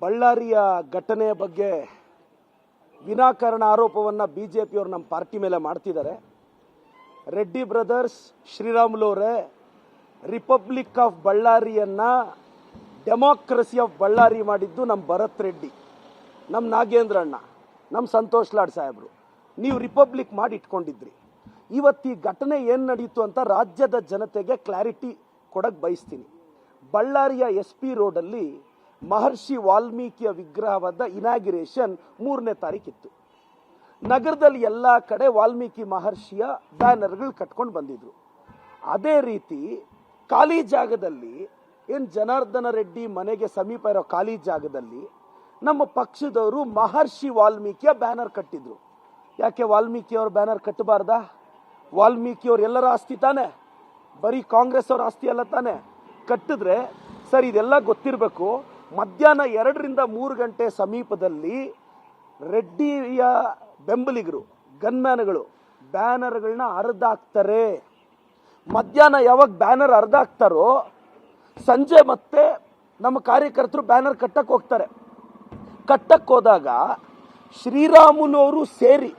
ಬಳ್ಳಾರಿಯ ಘಟನೆಯ ಬಗ್ಗೆ ವಿನಾಕಾರಣ ಆರೋಪವನ್ನು ಬಿಜೆಪಿಯವರು ನಮ್ಮ ಪಾರ್ಟಿ ಮೇಲೆ ಮಾಡ್ತಿದ್ದಾರೆ. ರೆಡ್ಡಿ ಬ್ರದರ್ಸ್, ಶ್ರೀರಾಮುಲು ಅವರೇ, ರಿಪಬ್ಲಿಕ್ ಆಫ್ ಬಳ್ಳಾರಿಯನ್ನ ಡೆಮಾಕ್ರಸಿ ಆಫ್ ಬಳ್ಳಾರಿ ಮಾಡಿದ್ದು ನಮ್ಮ ಭರತ್ ರೆಡ್ಡಿ, ನಮ್ಮ ನಾಗೇಂದ್ರ ಅಣ್ಣ, ನಮ್ಮ ಸಂತೋಷ್ ಲಾಡ್ ಸಾಹೇಬರು. ನೀವು ರಿಪಬ್ಲಿಕ್ ಮಾಡಿ ಇಟ್ಕೊಂಡಿದ್ರಿ. ಇವತ್ತು ಈ ಘಟನೆ ಏನು ನಡೀತು ಅಂತ ರಾಜ್ಯದ ಜನತೆಗೆ ಕ್ಲಾರಿಟಿ ಕೊಡಕ್ಕೆ ಬಯಸ್ತೀನಿ. ಬಳ್ಳಾರಿಯ SP ರೋಡಲ್ಲಿ ಮಹರ್ಷಿ ವಾಲ್ಮೀಕಿಯ ವಿಗ್ರಹವಾದ ಇನಾಗ್ಯುರೇಷನ್ 3ನೇ ತಾರೀಕಿತ್ತು. ನಗರದಲ್ಲಿ ಎಲ್ಲ ಕಡೆ ವಾಲ್ಮೀಕಿ ಮಹರ್ಷಿಯ ಬ್ಯಾನರ್ಗಳು ಕಟ್ಕೊಂಡು ಬಂದಿದ್ರು. ಅದೇ ರೀತಿ ಖಾಲಿ ಜಾಗದಲ್ಲಿ ಏನು ಜನಾರ್ದನ ರೆಡ್ಡಿ ಮನೆಗೆ ಸಮೀಪ ಇರೋ ಖಾಲಿ ಜಾಗದಲ್ಲಿ ನಮ್ಮ ಪಕ್ಷದವರು ಮಹರ್ಷಿ ವಾಲ್ಮೀಕಿಯ ಬ್ಯಾನರ್ ಕಟ್ಟಿದ್ರು. ಯಾಕೆ ವಾಲ್ಮೀಕಿಯವ್ರ ಬ್ಯಾನರ್ ಕಟ್ಟಬಾರ್ದಾ? ವಾಲ್ಮೀಕಿಯವ್ರು ಎಲ್ಲರ ಆಸ್ತಿ ತಾನೆ, ಬರೀ ಕಾಂಗ್ರೆಸ್ ಅವ್ರ ಆಸ್ತಿ ಅಲ್ಲ ತಾನೆ. ಕಟ್ಟಿದ್ರೆ ಸರ್, ಇದೆಲ್ಲ ಗೊತ್ತಿರಬೇಕು. ಮಧ್ಯಾಹ್ನ 2 ರಿಂದ 3 ಗಂಟೆ ಸಮೀಪದಲ್ಲಿ ರೆಡ್ಡಿಯ ಬೆಂಬಲಿಗರು, ಗನ್ಮ್ಯಾನ್ಗಳು ಬ್ಯಾನರ್ಗಳನ್ನ ಹರಿದಾಕ್ತಾರೆ. ಮಧ್ಯಾಹ್ನ ಯಾವಾಗ ಬ್ಯಾನರ್ ಹರಿದಾಕ್ತಾರೋ ಸಂಜೆ ಮತ್ತೆ ನಮ್ಮ ಕಾರ್ಯಕರ್ತರು ಬ್ಯಾನರ್ ಕಟ್ಟಕ್ಕೆ ಹೋಗ್ತಾರೆ. ಕಟ್ಟಕ್ಕೆ ಹೋದಾಗ ಶ್ರೀರಾಮುಲು ಅವರು ಸೇರಿ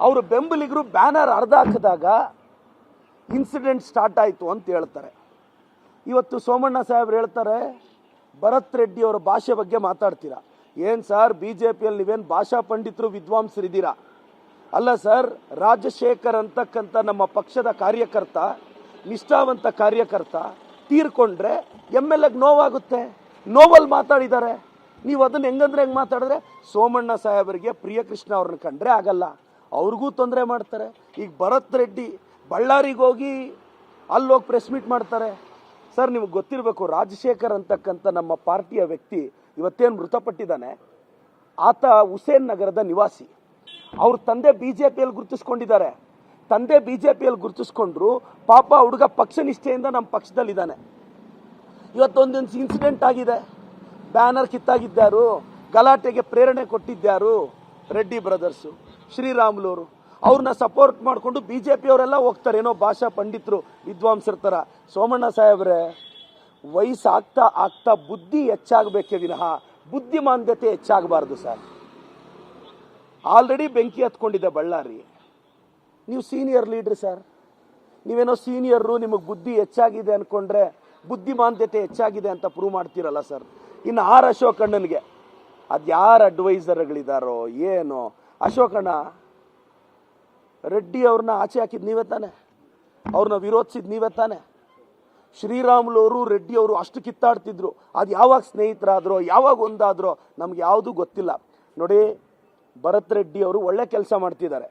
ಅವರು ಬೆಂಬಲಿಗರು ಬ್ಯಾನರ್ ಹರಿದಾಕಿದಾಗ ಇನ್ಸಿಡೆಂಟ್ ಸ್ಟಾರ್ಟ್ ಆಯಿತು ಅಂತ ಹೇಳ್ತಾರೆ. ಇವತ್ತು ಸೋಮಣ್ಣ ಸಾಹೇಬ್ರು ಹೇಳ್ತಾರೆ, ಭರತ್ ರೆಡ್ಡಿ ಅವರ ಭಾಷೆ ಬಗ್ಗೆ ಮಾತಾಡ್ತೀರಾ. ಏನು ಸರ್, ಬಿಜೆಪಿಯಲ್ಲಿ ನೀವೇನು ಭಾಷಾ ಪಂಡಿತರು ವಿದ್ವಾಂಸರಿದ್ದೀರಾ? ಅಲ್ಲ ಸರ್, ರಾಜಶೇಖರ್ ಅಂತಕ್ಕಂಥ ನಮ್ಮ ಪಕ್ಷದ ಕಾರ್ಯಕರ್ತ, ನಿಷ್ಠಾವಂತ ಕಾರ್ಯಕರ್ತ ತೀರ್ಕೊಂಡ್ರೆ MLA ನೋವಾಗುತ್ತೆ. ನೋವಲ್ಲಿ ಮಾತಾಡಿದ್ದಾರೆ. ನೀವು ಅದನ್ನ ಹೆಂಗೆ ಮಾತಾಡಿದ್ರೆ ಸೋಮಣ್ಣ ಸಾಹೇಬರಿಗೆ ಪ್ರಿಯಕೃಷ್ಣ ಅವ್ರನ್ನ ಕಂಡ್ರೆ ಆಗಲ್ಲ, ಅವ್ರಿಗೂ ತೊಂದರೆ ಮಾಡ್ತಾರೆ. ಈಗ ಭರತ್ ರೆಡ್ಡಿ ಬಳ್ಳಾರಿಗೆ ಹೋಗಿ ಅಲ್ಲೋಗಿ ಪ್ರೆಸ್ ಮೀಟ್ ಮಾಡ್ತಾರೆ. ಸರ್, ನಿಮಗೆ ಗೊತ್ತಿರಬೇಕು, ರಾಜಶೇಖರ್ ಅಂತಕ್ಕಂಥ ನಮ್ಮ ಪಾರ್ಟಿಯ ವ್ಯಕ್ತಿ ಇವತ್ತೇನು ಮೃತಪಟ್ಟಿದ್ದಾನೆ, ಆತ ಹುಸೇನ್ ನಗರದ ನಿವಾಸಿ. ಅವ್ರ ತಂದೆ ಬಿಜೆಪಿಯಲ್ಲಿ ಗುರುತಿಸ್ಕೊಂಡಿದ್ದಾರೆ. ತಂದೆ ಬಿಜೆಪಿಯಲ್ಲಿ ಗುರುತಿಸ್ಕೊಂಡ್ರು, ಪಾಪ ಹುಡುಗ ಪಕ್ಷ ನಿಷ್ಠೆಯಿಂದ ನಮ್ಮ ಪಕ್ಷದಲ್ಲಿದ್ದಾನೆ. ಇವತ್ತೊಂದೊಂದು ಇನ್ಸಿಡೆಂಟ್ ಆಗಿದೆ. ಬ್ಯಾನರ್ ಕಿತ್ತಾಗಿದ್ದಾರು, ಗಲಾಟೆಗೆ ಪ್ರೇರಣೆ ಕೊಟ್ಟಿದ್ದಾರು ರೆಡ್ಡಿ ಬ್ರದರ್ಸು, ಶ್ರೀರಾಮುಲು ಅವರು. ಅವ್ರನ್ನ ಸಪೋರ್ಟ್ ಮಾಡಿಕೊಂಡು ಬಿಜೆಪಿಯವರೆಲ್ಲ ಹೋಗ್ತಾರೆ, ಏನೋ ಭಾಷಾ ಪಂಡಿತರು ವಿದ್ವಾಂಸರ ಥರ. ಸೋಮಣ್ಣ ಸಾಹೇಬ್ರೆ, ವಯಸ್ಸು ಆಗ್ತಾ ಆಗ್ತಾ ಬುದ್ಧಿ ಹೆಚ್ಚಾಗಬೇಕೇ ವಿನಃ ಬುದ್ಧಿಮಾಂದ್ಯತೆ ಹೆಚ್ಚಾಗಬಾರ್ದು ಸರ್. ಆಲ್ರೆಡಿ ಬೆಂಕಿ ಹತ್ಕೊಂಡಿದೆ ಬಳ್ಳಾರಿ. ನೀವು ಸೀನಿಯರ್ ಲೀಡ್ರ್ ಸರ್, ನೀವೇನೋ ಸೀನಿಯರು, ನಿಮಗೆ ಬುದ್ಧಿ ಹೆಚ್ಚಾಗಿದೆ ಅನ್ಕೊಂಡ್ರೆ ಬುದ್ಧಿಮಾಂದ್ಯತೆ ಹೆಚ್ಚಾಗಿದೆ ಅಂತ ಪ್ರೂವ್ ಮಾಡ್ತೀರಲ್ಲ ಸರ್. ಇನ್ನು ಅಶೋಕಣ್ಣನಿಗೆ ಅದು ಯಾರು ಅಡ್ವೈಸರ್ಗಳಿದಾರೋ ಏನೋ. ಅಶೋಕಣ್ಣ, ರೆಡ್ಡಿ ಅವ್ರನ್ನ ಆಚೆ ಹಾಕಿದ್ ನೀವೇ ತಾನೆ, ಅವ್ರನ್ನ ವಿರೋಧಿಸಿದ್ ನೀವೇ ತಾನೆ. ಶ್ರೀರಾಮುಲು ಅವರು, ರೆಡ್ಡಿ ಅವರು ಅಷ್ಟು ಕಿತ್ತಾಡ್ತಿದ್ರು. ಅದು ಯಾವಾಗ ಸ್ನೇಹಿತರಾದ್ರೋ, ಯಾವಾಗ ಒಂದಾದ್ರೋ ನಮ್ಗೆ ಯಾವುದೂ ಗೊತ್ತಿಲ್ಲ. ನೋಡಿ, ಭರತ್ ರೆಡ್ಡಿ ಅವರು ಒಳ್ಳೆ ಕೆಲಸ ಮಾಡ್ತಿದ್ದಾರೆ.